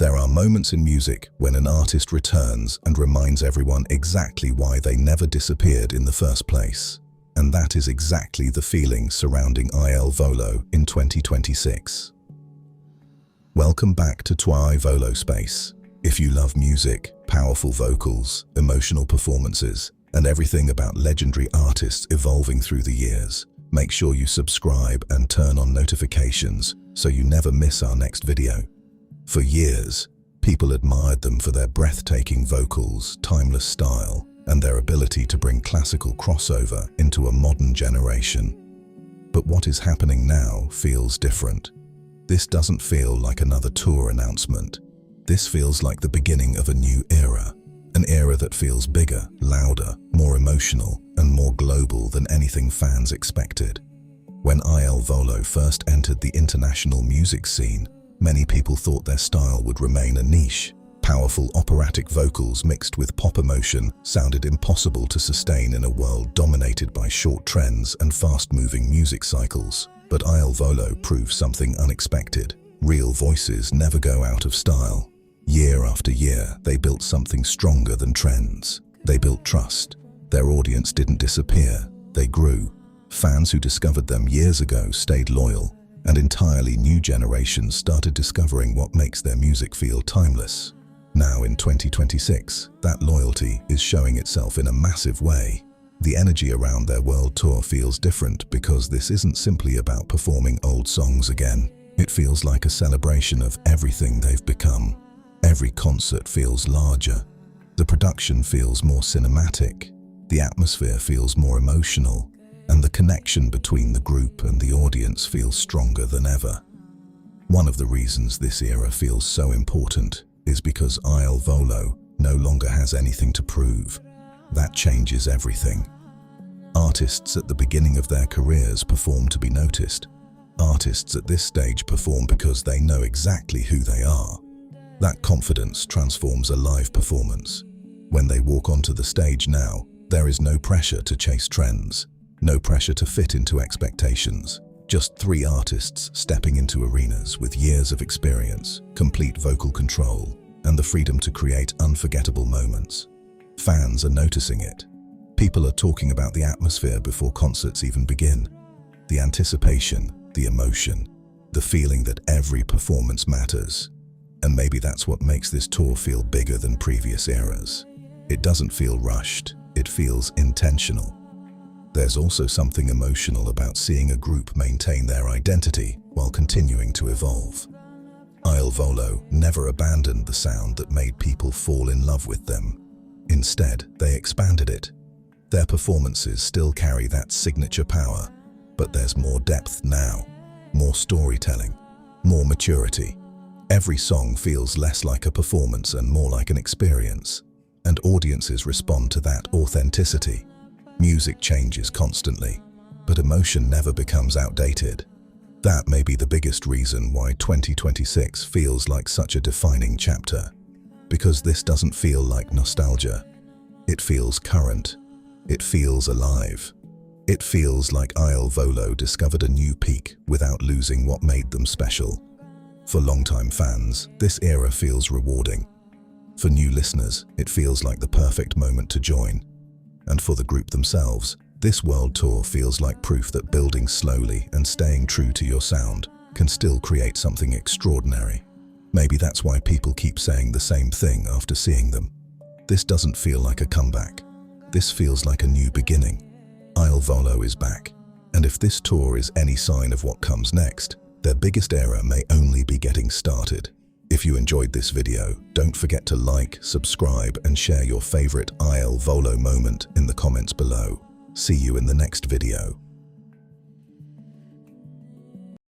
There are moments in music when an artist returns and reminds everyone exactly why they never disappeared in the first place. And that is exactly the feeling surrounding IL VOLO in 2026. Welcome back to IL VOLO Space. If you love music, powerful vocals, emotional performances, and everything about legendary artists evolving through the years, make sure you subscribe and turn on notifications so you never miss our next video. For years, people admired them for their breathtaking vocals, timeless style, and their ability to bring classical crossover into a modern generation. But what is happening now feels different. This doesn't feel like another tour announcement. This feels like the beginning of a new era. An era that feels bigger, louder, more emotional, and more global than anything fans expected. When IL VOLO first entered the international music scene, many people thought their style would remain a niche. Powerful operatic vocals mixed with pop emotion sounded impossible to sustain in a world dominated by short trends and fast-moving music cycles. But IL VOLO proved something unexpected. Real voices never go out of style. Year after year, they built something stronger than trends. They built trust. Their audience didn't disappear, they grew. Fans who discovered them years ago stayed loyal, and entirely new generations started discovering what makes their music feel timeless. Now in 2026, that loyalty is showing itself in a massive way. The energy around their world tour feels different because this isn't simply about performing old songs again. It feels like a celebration of everything they've become. Every concert feels larger. The production feels more cinematic. The atmosphere feels more emotional. And the connection between the group and the audience feels stronger than ever. One of the reasons this era feels so important is because IL VOLO no longer has anything to prove. That changes everything. Artists at the beginning of their careers perform to be noticed. Artists at this stage perform because they know exactly who they are. That confidence transforms a live performance. When they walk onto the stage now, there is no pressure to chase trends. No pressure to fit into expectations. Just three artists stepping into arenas with years of experience, complete vocal control, and the freedom to create unforgettable moments. Fans are noticing it. People are talking about the atmosphere before concerts even begin. The anticipation, the emotion, the feeling that every performance matters. And maybe that's what makes this tour feel bigger than previous eras. It doesn't feel rushed, it feels intentional. There's also something emotional about seeing a group maintain their identity while continuing to evolve. IL VOLO never abandoned the sound that made people fall in love with them. Instead, they expanded it. Their performances still carry that signature power, but there's more depth now, more storytelling, more maturity. Every song feels less like a performance and more like an experience, and audiences respond to that authenticity. Music changes constantly, but emotion never becomes outdated. That may be the biggest reason why 2026 feels like such a defining chapter. Because this doesn't feel like nostalgia. It feels current. It feels alive. It feels like IL VOLO discovered a new peak without losing what made them special. For longtime fans, this era feels rewarding. For new listeners, it feels like the perfect moment to join. And for the group themselves, this world tour feels like proof that building slowly and staying true to your sound can still create something extraordinary. Maybe that's why people keep saying the same thing after seeing them. This doesn't feel like a comeback. This feels like a new beginning. IL VOLO is back. And if this tour is any sign of what comes next, their biggest era may only be getting started. If you enjoyed this video, don't forget to like, subscribe, and share your favorite IL VOLO moment in the comments below. See you in the next video.